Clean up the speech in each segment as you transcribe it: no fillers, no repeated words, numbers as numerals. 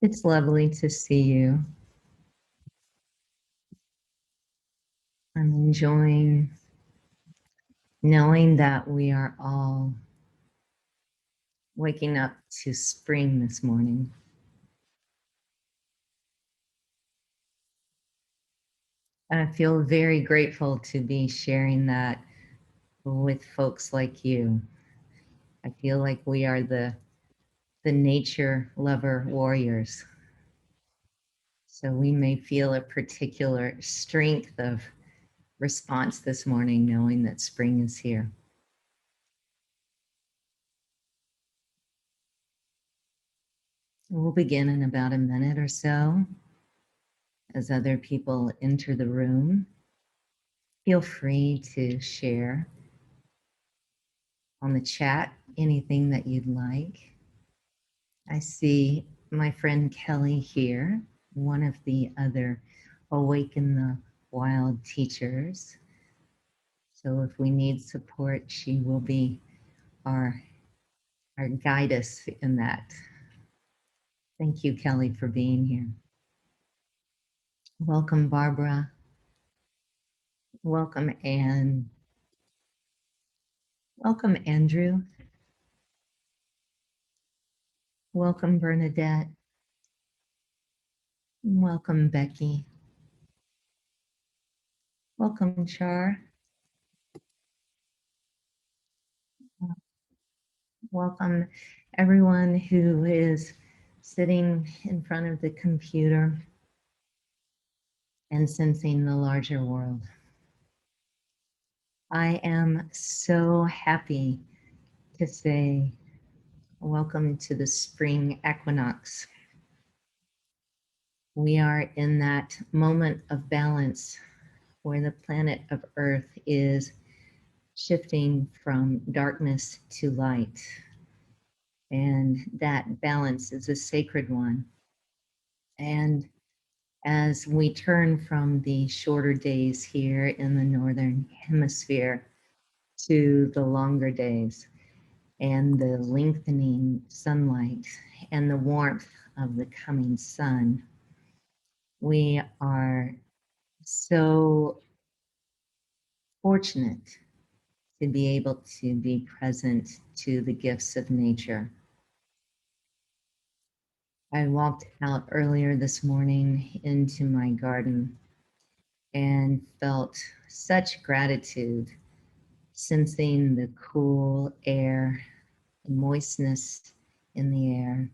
It's lovely to see you. I'm enjoying knowing that we are all waking up to spring this morning. And I feel very grateful to be sharing that with folks like you. I feel like we are the nature lover warriors. So we may feel a particular strength of response this morning, knowing that spring is here. We'll begin in about a minute or so as other people enter the room. Feel free to share on the chat anything that you'd like. I see my friend Kelly here, one of the other Awaken the Wild teachers. So if we need support, she will be our guide us in that. Thank you, Kelly, for being here. Welcome, Barbara. Welcome, Anne. Welcome, Andrew. Welcome, Bernadette. Welcome, Becky. Welcome, Char. Welcome, everyone who is sitting in front of the computer and sensing the larger world. I am so happy to say welcome to the spring equinox. We are in that moment of balance where the planet of Earth is shifting from darkness to light. And that balance is a sacred one. And as we turn from the shorter days here in the Northern Hemisphere to the longer days and the lengthening sunlight and the warmth of the coming sun, we are so fortunate to be able to be present to the gifts of nature. I walked out earlier this morning into my garden and felt such gratitude, sensing the cool air, the moistness in the air.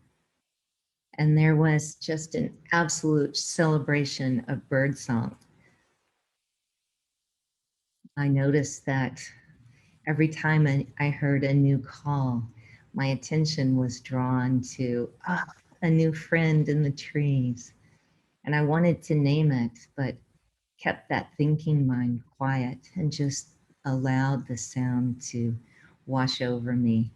And there was just an absolute celebration of birdsong. I noticed that every time I heard a new call, my attention was drawn to a new friend in the trees. And I wanted to name it, but kept that thinking mind quiet and just allowed the sound to wash over me.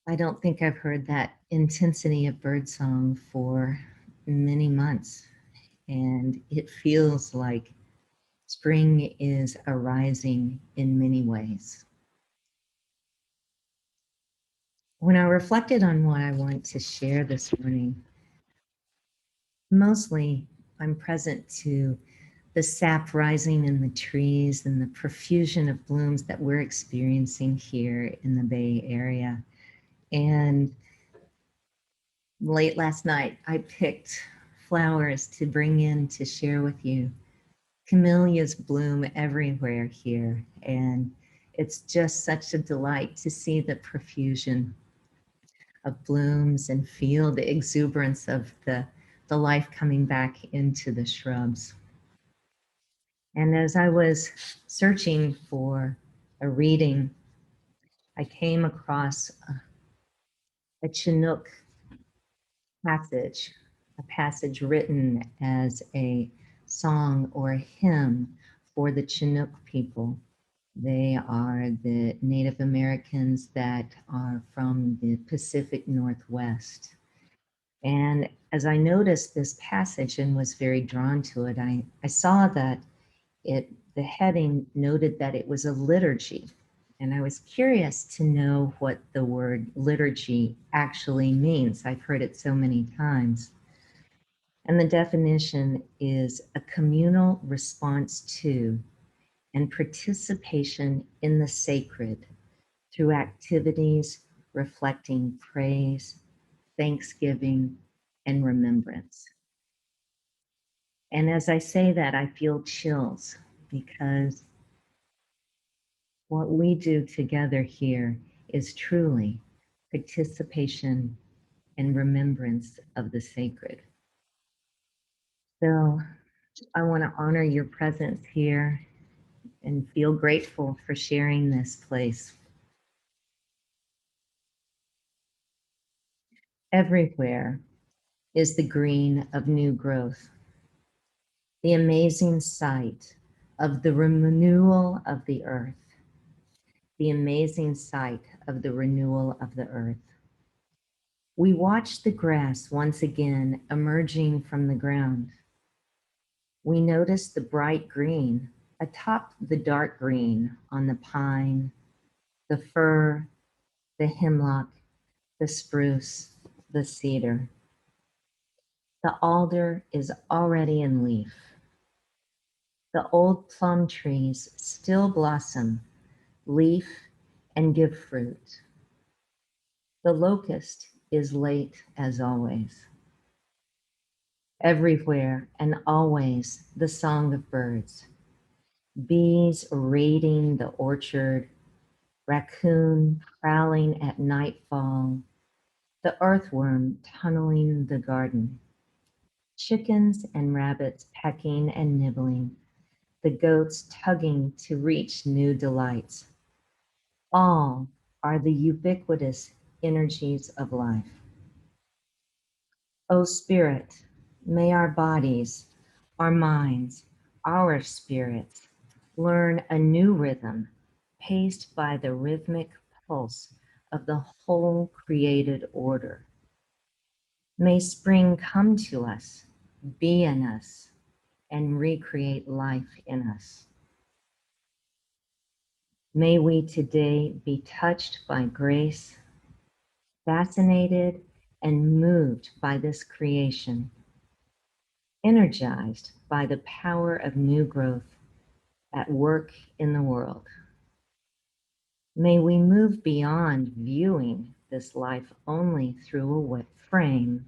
I don't think I've heard that intensity of birdsong for many months, and it feels like spring is arising in many ways. When I reflected on what I want to share this morning, mostly I'm present to the sap rising in the trees and the profusion of blooms that we're experiencing here in the Bay Area. And late last night, I picked flowers to bring in to share with you. Camellias bloom everywhere here, and it's just such a delight to see the profusion of blooms and feel the exuberance of the life coming back into the shrubs. And as I was searching for a reading, I came across a Chinook passage, a passage written as a song or a hymn for the Chinook people. They are the Native Americans that are from the Pacific Northwest. And as I noticed this passage and was very drawn to it, I saw that the heading noted that it was a liturgy. And I was curious to know what the word liturgy actually means. I've heard it so many times. And the definition is a communal response to and participation in the sacred through activities reflecting praise, thanksgiving, and remembrance. And as I say that, I feel chills because what we do together here is truly participation and remembrance of the sacred. So I want to honor your presence here and feel grateful for sharing this place. Everywhere is the green of new growth, the amazing sight of the renewal of the earth, the amazing sight of the renewal of the earth. We watch the grass once again emerging from the ground. We notice the bright green atop the dark green on the pine, the fir, the hemlock, the spruce, the cedar. The alder is already in leaf. The old plum trees still blossom, leaf, and give fruit. The locust is late as always. Everywhere and always the song of birds. Bees raiding the orchard, raccoon prowling at nightfall, the earthworm tunneling the garden, chickens and rabbits pecking and nibbling, the goats tugging to reach new delights. All are the ubiquitous energies of life. O Spirit, may our bodies, our minds, our spirits learn a new rhythm paced by the rhythmic pulse of the whole created order. May spring come to us, be in us, and recreate life in us. May we today be touched by grace, fascinated and moved by this creation, energized by the power of new growth at work in the world. May we move beyond viewing this life only through a wet frame,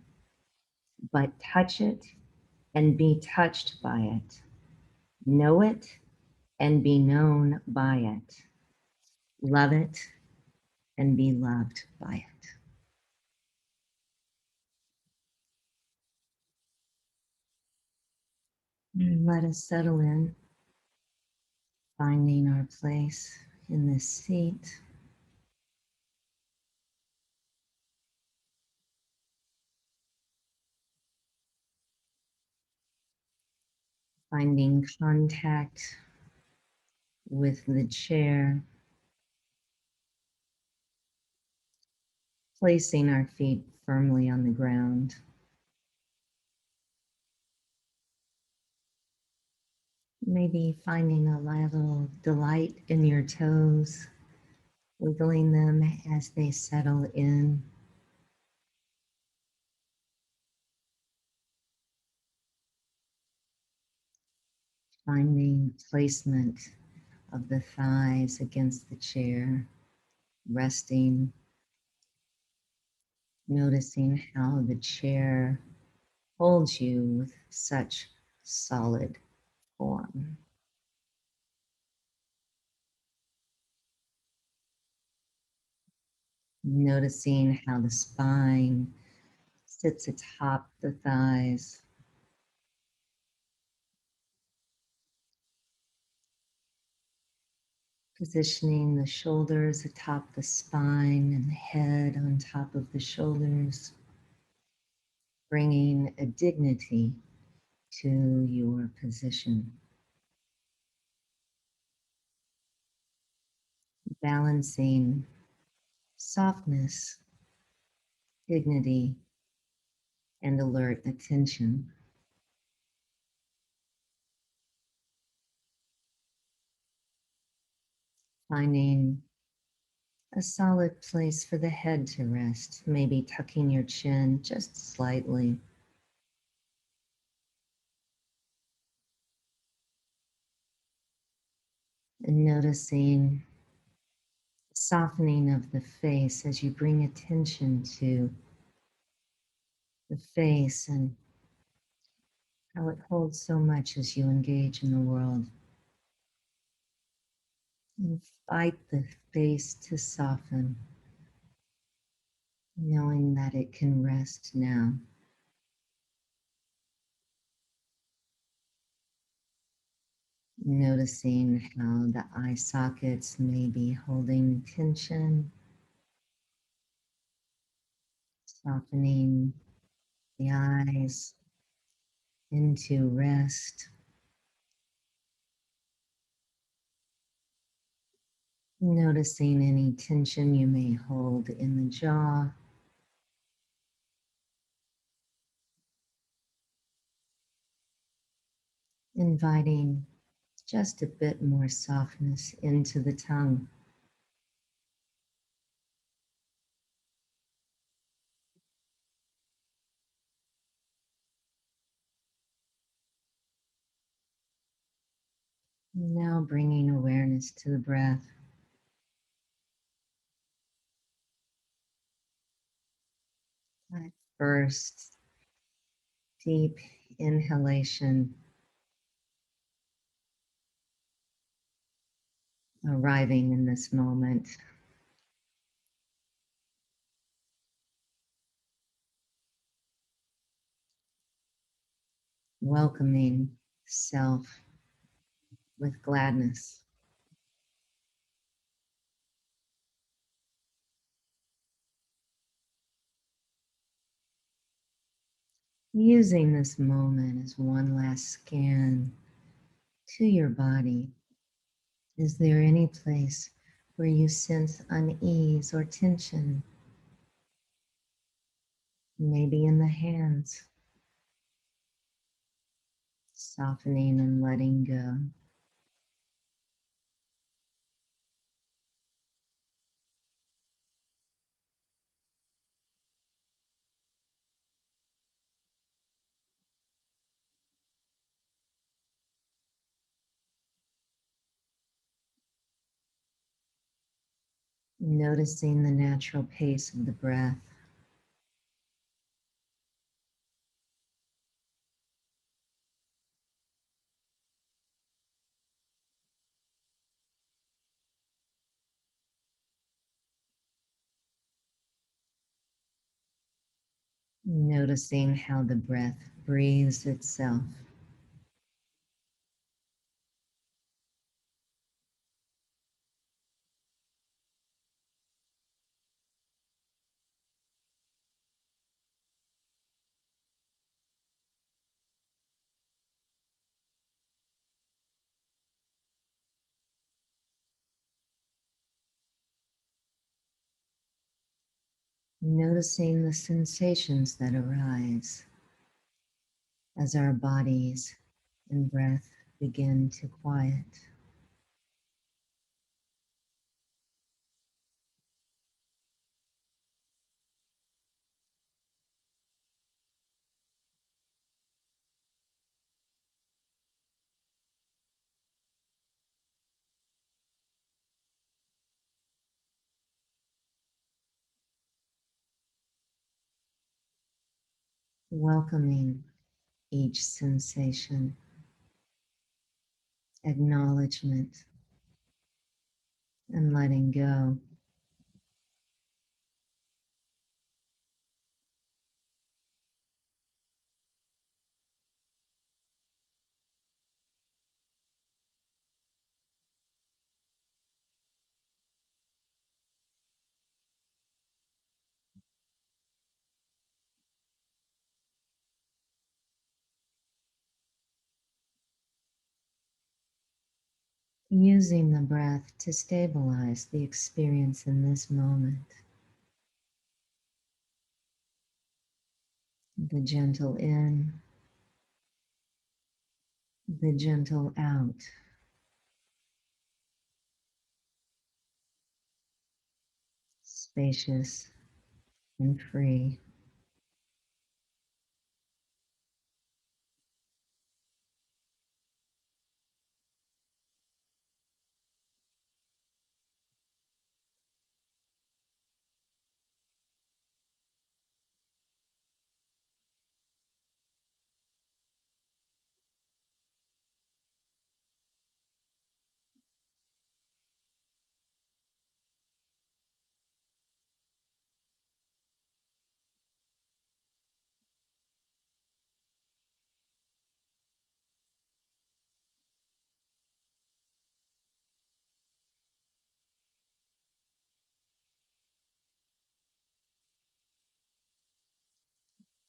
but touch it and be touched by it, know it and be known by it, love it and be loved by it. And let us settle in, finding our place in this seat. Finding contact with the chair, placing our feet firmly on the ground. Maybe finding a little delight in your toes, wiggling them as they settle in. Finding placement of the thighs against the chair, resting, noticing how the chair holds you with such solid form. Noticing how the spine sits atop the thighs, positioning the shoulders atop the spine and the head on top of the shoulders, bringing a dignity to your position. Balancing softness, dignity, and alert attention. Finding a solid place for the head to rest, maybe tucking your chin just slightly and noticing the softening of the face as you bring attention to the face and how it holds so much as you engage in the world. Invite the face to soften, knowing that it can rest now. Noticing how the eye sockets may be holding tension, softening the eyes into rest. Noticing any tension you may hold in the jaw. Inviting just a bit more softness into the tongue. Now bringing awareness to the breath. That first deep inhalation arriving in this moment. Welcoming self with gladness. Using this moment as one last scan to your body. Is there any place where you sense unease or tension? Maybe in the hands, softening and letting go. Noticing the natural pace of the breath. Noticing how the breath breathes itself. Noticing the sensations that arise as our bodies and breath begin to quiet. Welcoming each sensation, acknowledgement, and letting go. Using the breath to stabilize the experience in this moment. The gentle in, the gentle out. 'T. spacious, and free.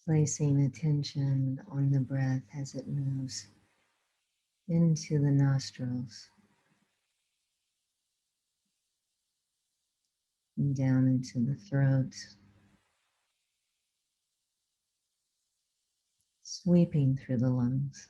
Placing attention on the breath as it moves into the nostrils and down into the throat, sweeping through the lungs.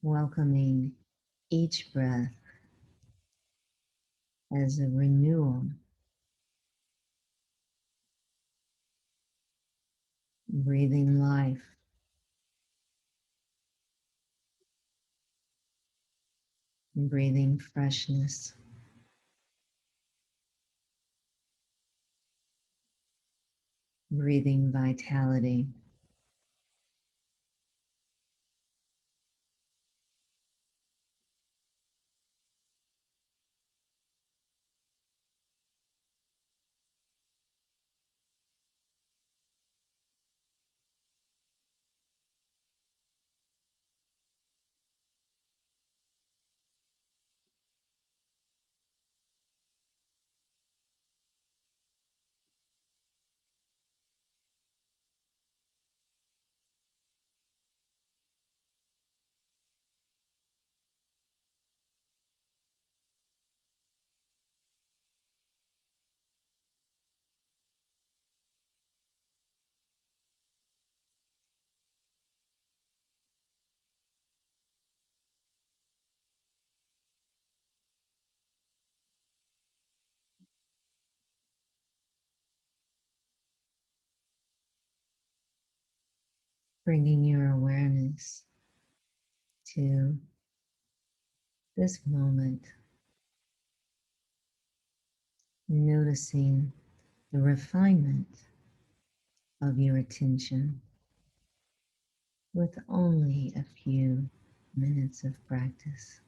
Welcoming each breath as a renewal, breathing life, breathing freshness, breathing vitality. Bringing your awareness to this moment, noticing the refinement of your attention with only a few minutes of practice.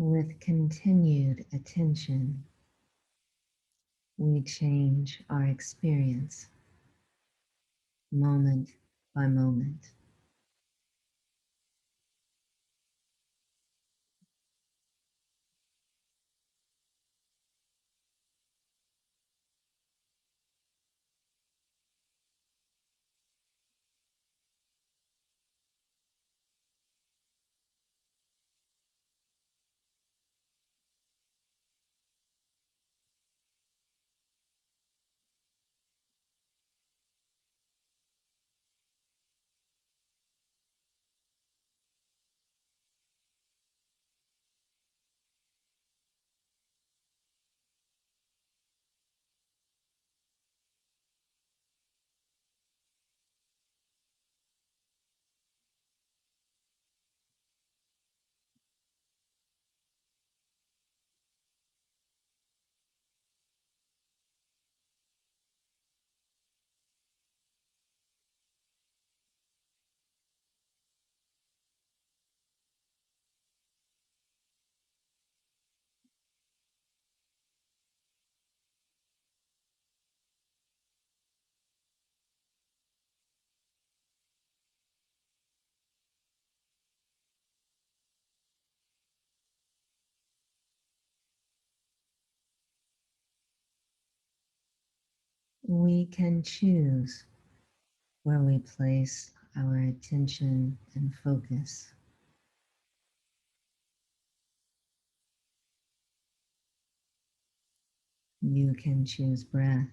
With continued attention, we change our experience moment by moment. We can choose where we place our attention and focus. You can choose breath.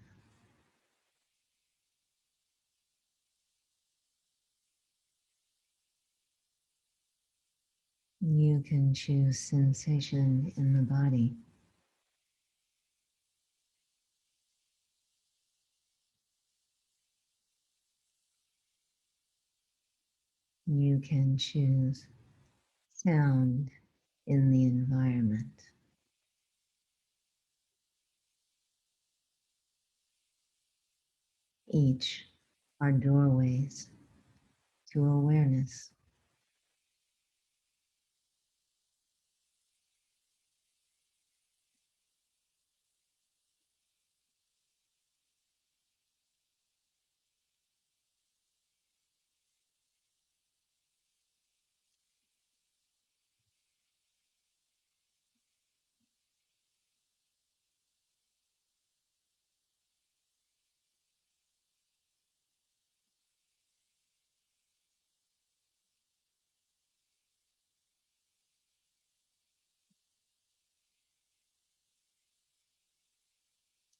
You can choose sensation in the body. You can choose sound in the environment. Each are doorways to awareness.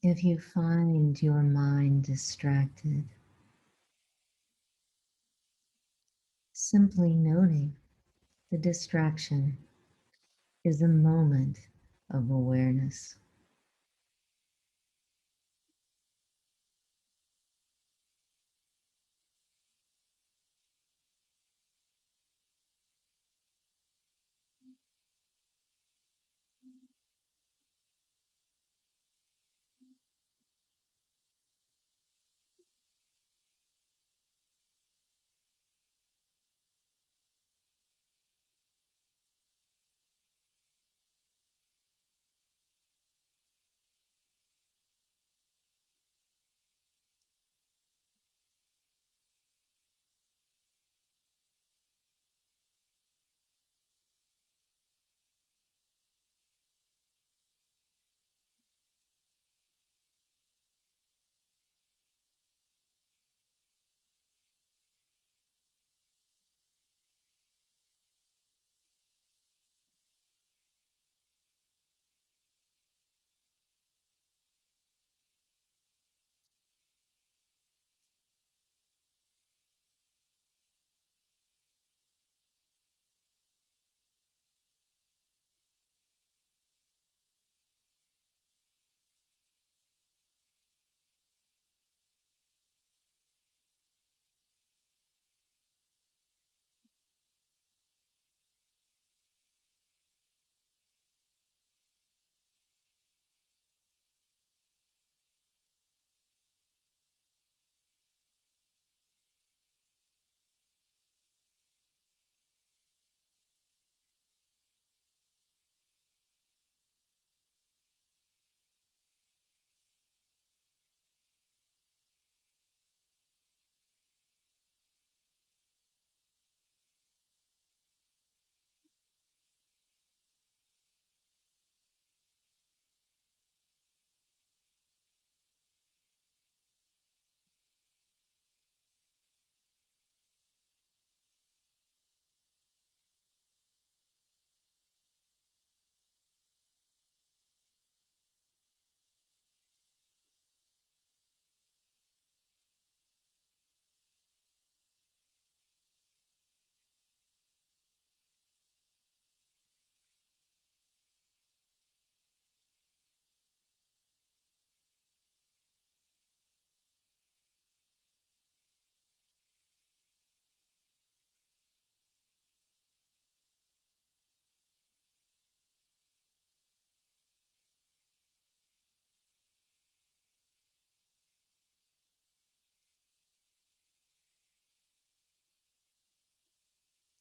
If you find your mind distracted, simply noting the distraction is a moment of awareness.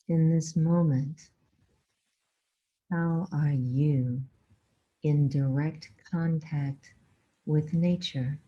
In this moment, how are you in direct contact with nature?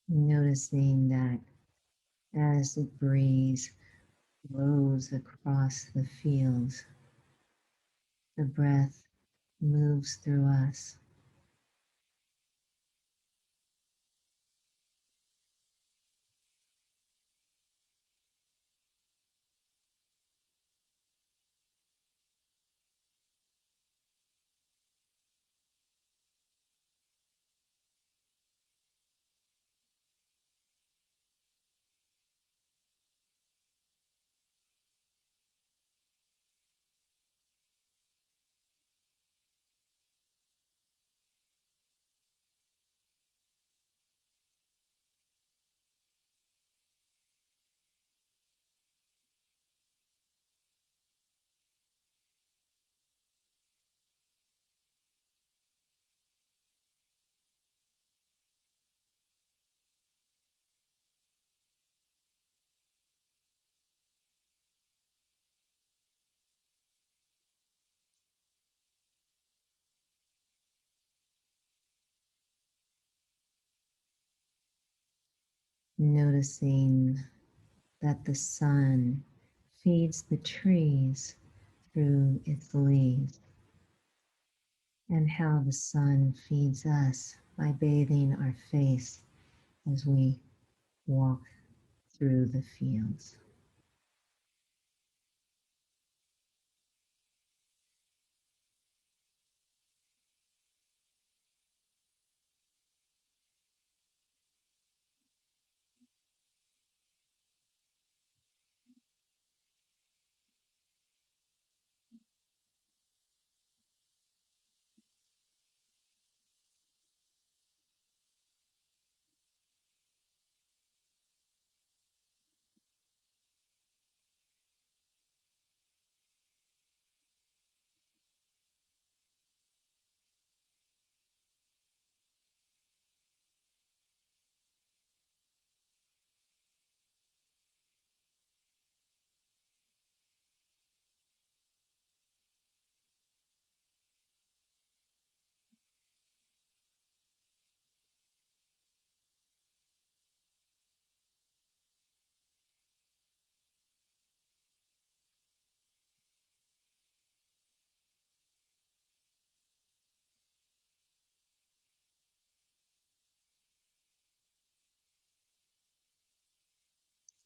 Noticing that as the breeze blows across the fields, the breath moves through us, noticing that the sun feeds the trees through its leaves, and how the sun feeds us by bathing our face as we walk through the fields.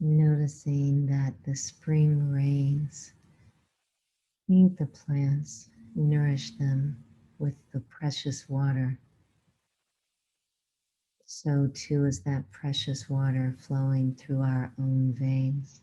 Noticing that the spring rains feed the plants, nourish them with the precious water. So too is that precious water flowing through our own veins.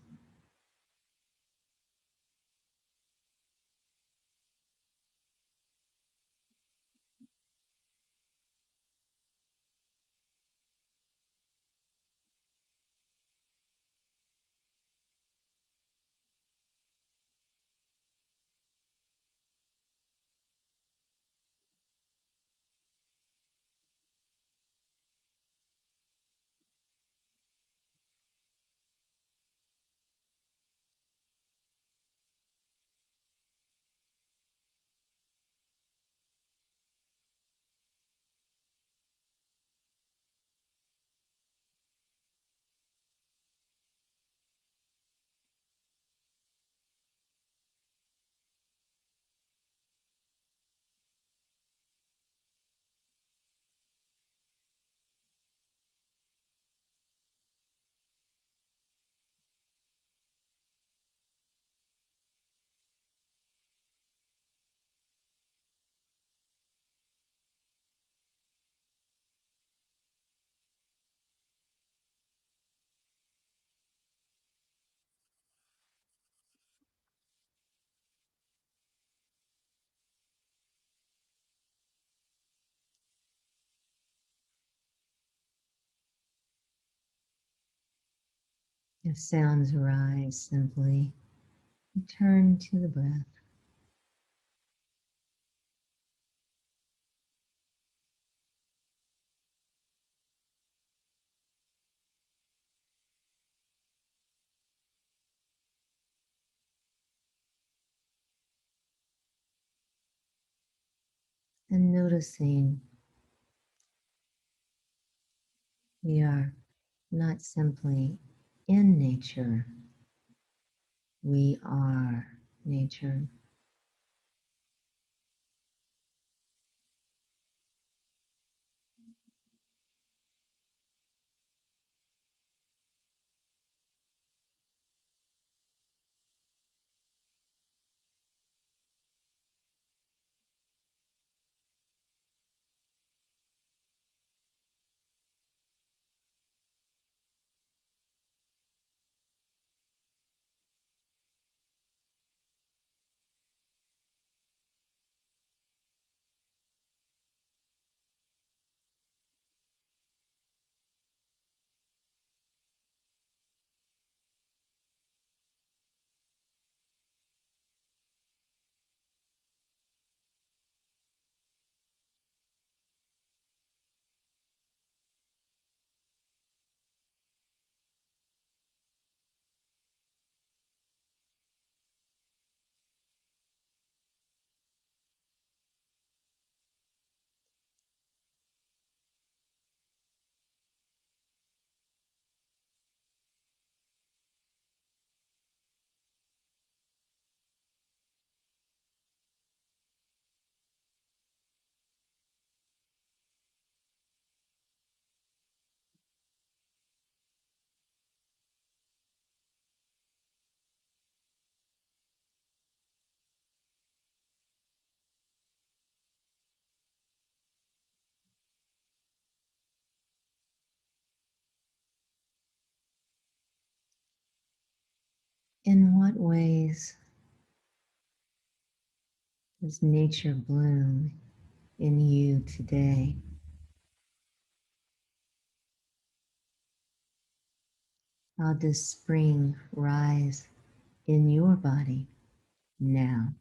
If sounds arise, simply return to the breath and noticing we are not simply in nature, we are nature. In what ways does nature bloom in you today? How does spring rise in your body now?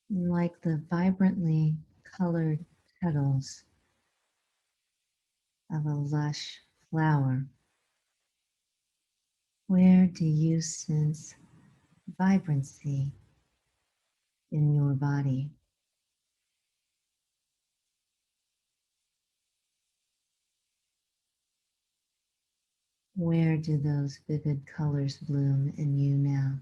Like the vibrantly colored petals of a lush flower, where do you sense vibrancy in your body? Where do those vivid colors bloom in you now?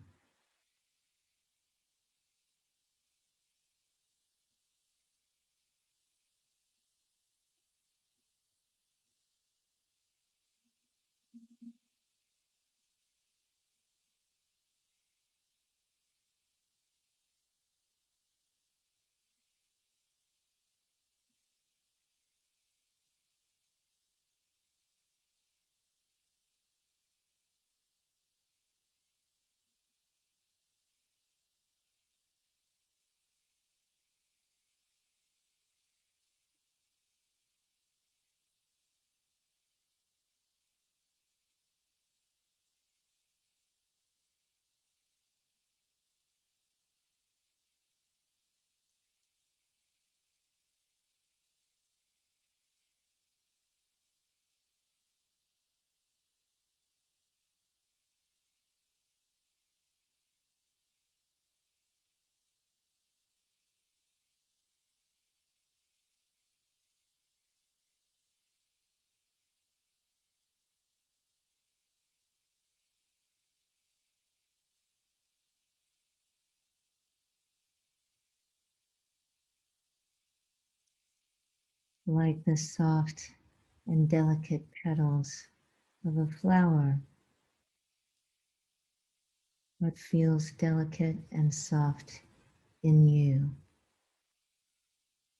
Like the soft and delicate petals of a flower, what feels delicate and soft in you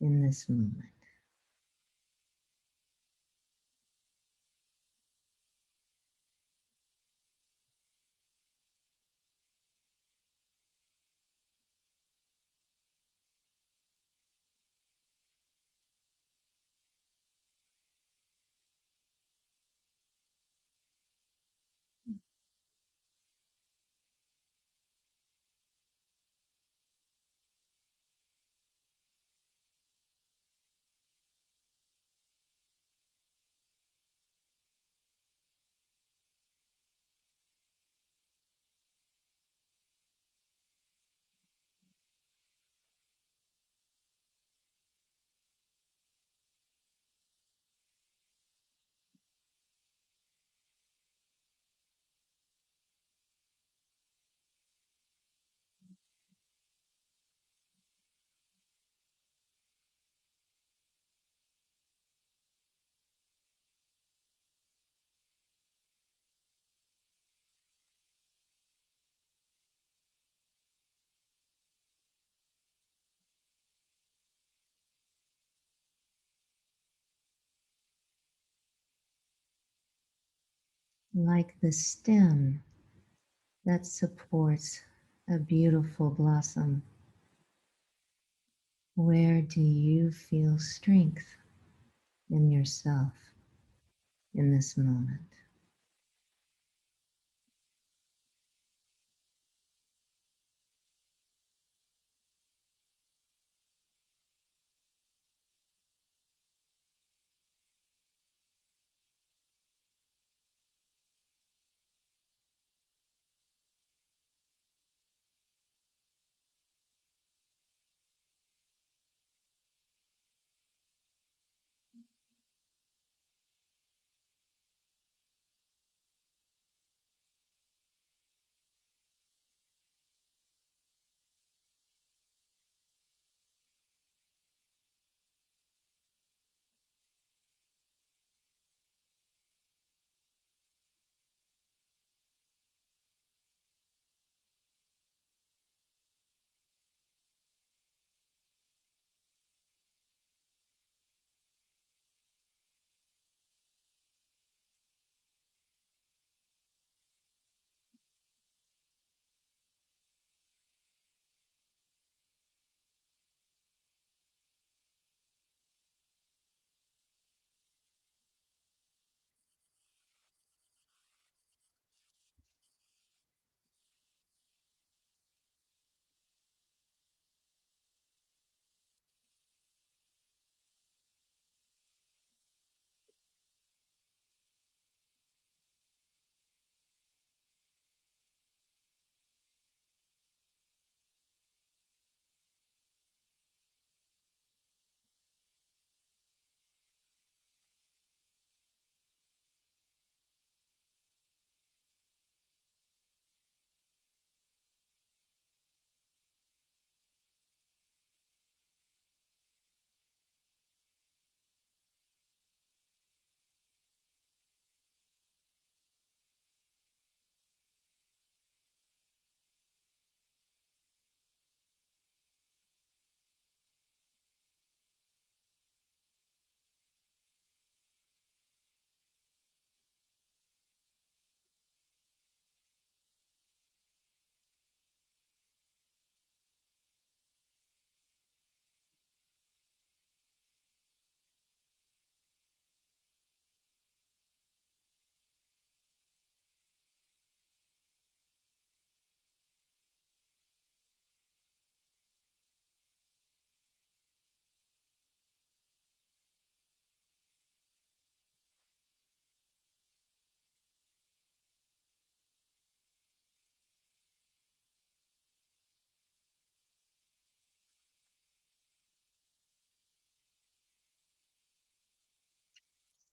in this moment? Like the stem that supports a beautiful blossom, where do you feel strength in yourself in this moment?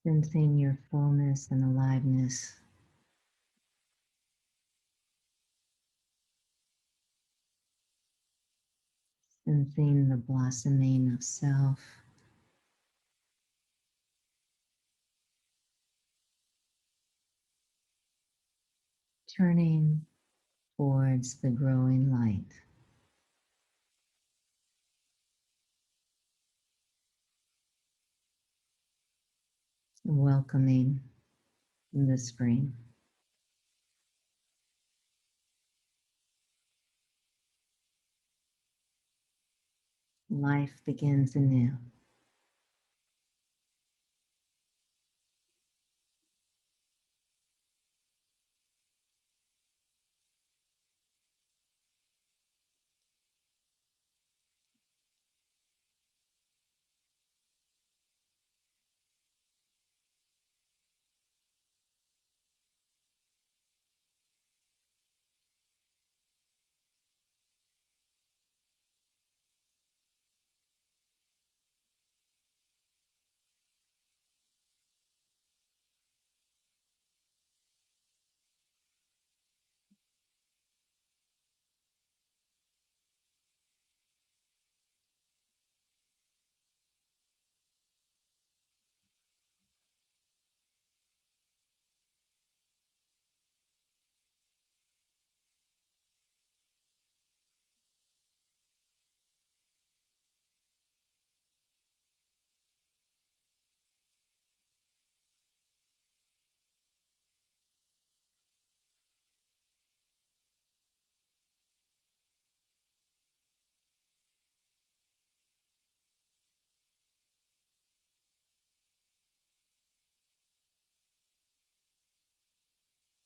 sensing your fullness and aliveness, sensing the blossoming of self, turning towards the growing light, welcoming the spring. Life begins anew.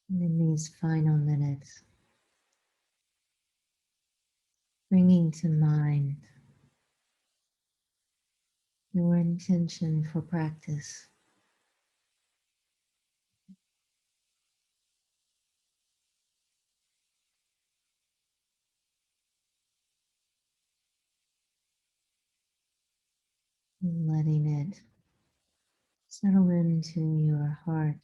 And in these final minutes, bringing to mind your intention for practice, letting it settle into your heart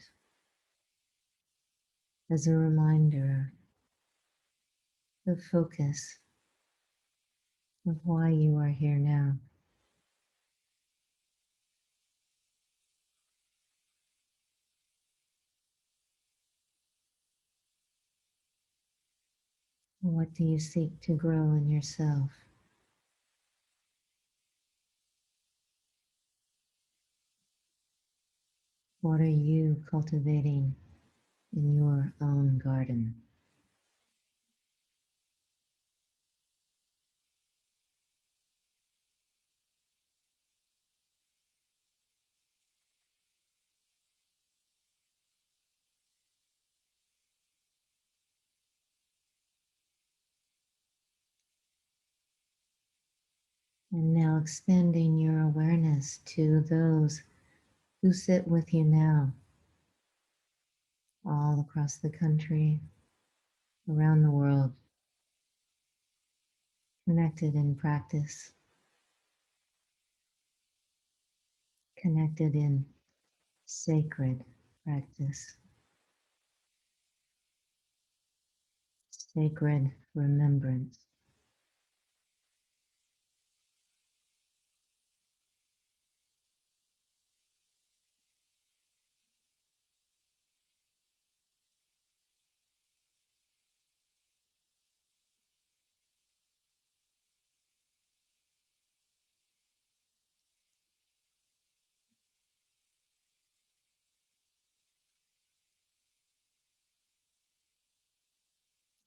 as a reminder, the focus of why you are here now. What do you seek to grow in yourself? What are you cultivating in your own garden? And now expanding your awareness to those who sit with you now, all across the country, around the world, connected in practice, connected in sacred practice, sacred remembrance.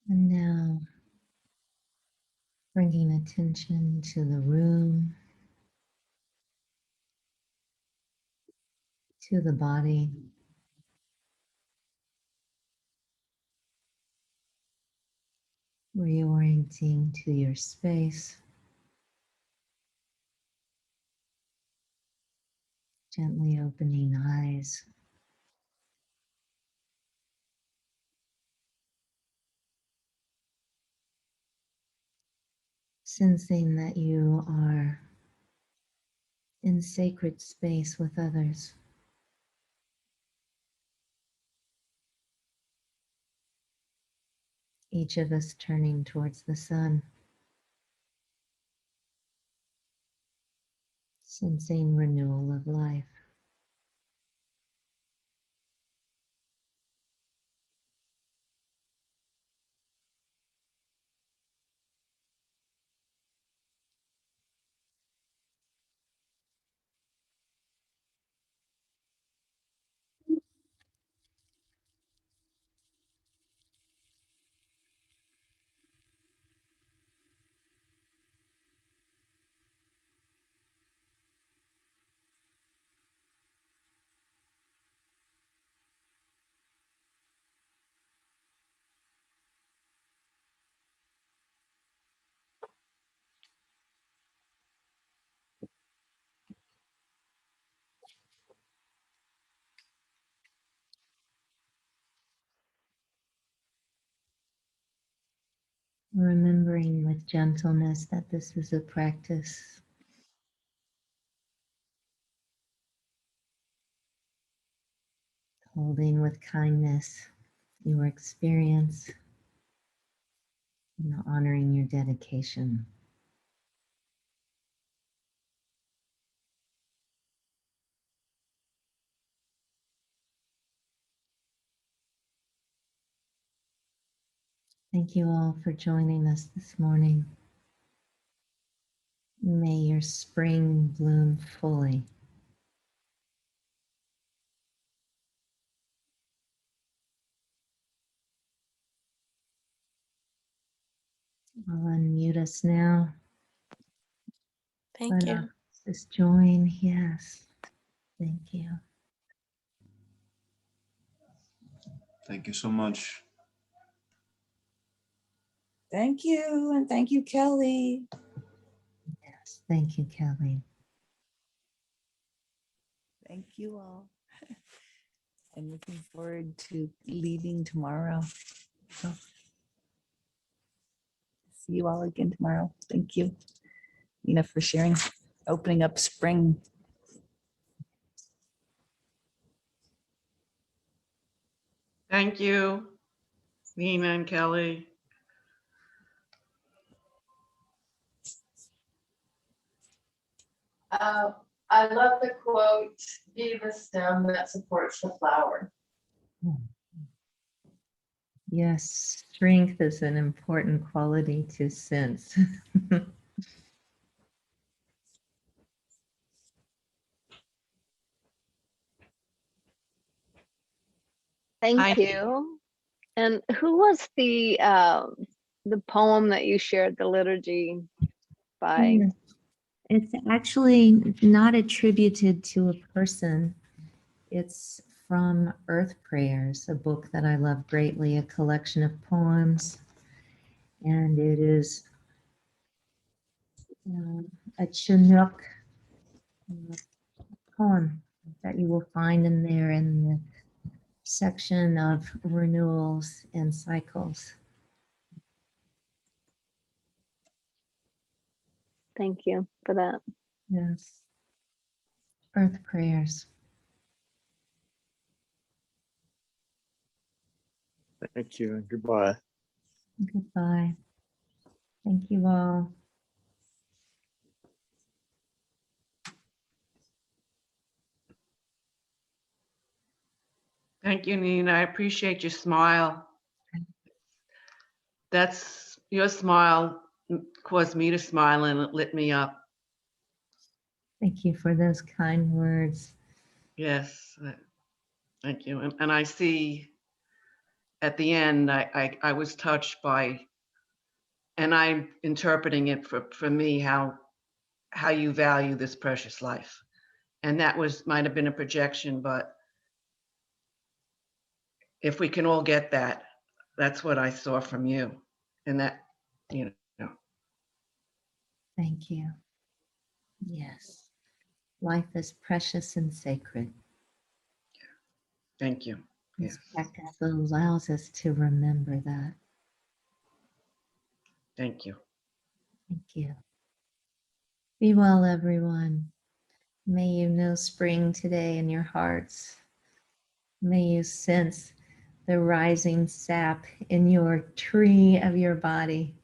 And now bringing attention to the room, to the body, reorienting to your space, gently opening eyes, sensing that you are in sacred space with others, each of us turning towards the sun, sensing renewal of life. Remembering with gentleness that this is a practice. Holding with kindness your experience and honoring your dedication. Thank you all for joining us this morning. May your spring bloom fully. I'll unmute us now. Thank you. Just join. Yes. Thank you. Thank you so much. Thank you, and thank you, Kelly. Yes. Thank you, Kelly. Thank you all. And looking forward to leading tomorrow. So, see you all again tomorrow. Thank you, Nina, for sharing, opening up spring. Thank you, Nina and Kelly. I love the quote, be the stem that supports the flower. Yes, strength is an important quality to sense. Thank you. And who was the poem that you shared, the liturgy by? It's actually not attributed to a person. It's from Earth Prayers, a book that I love greatly, a collection of poems. And it is a Chinook poem that you will find in there in the section of renewals and cycles. Thank you for that. Yes. Earth Prayers. Thank you and goodbye. Goodbye. Thank you all. Thank you, Nina. I appreciate your smile. That's your smile caused me to smile and it lit me up. Thank you for those kind words. Yes, thank you. And I see at the end, I was touched by, and I'm interpreting it for me, how you value this precious life. And that might have been a projection, but if we can all get that, that's what I saw from you. And that, you know, Thank you. Yes. Life is precious and sacred. thank you. This Yes, practice allows us to remember that. thank you. Thank you. Be well, everyone. May you know spring today in your hearts. May you sense the rising sap in your tree of your body.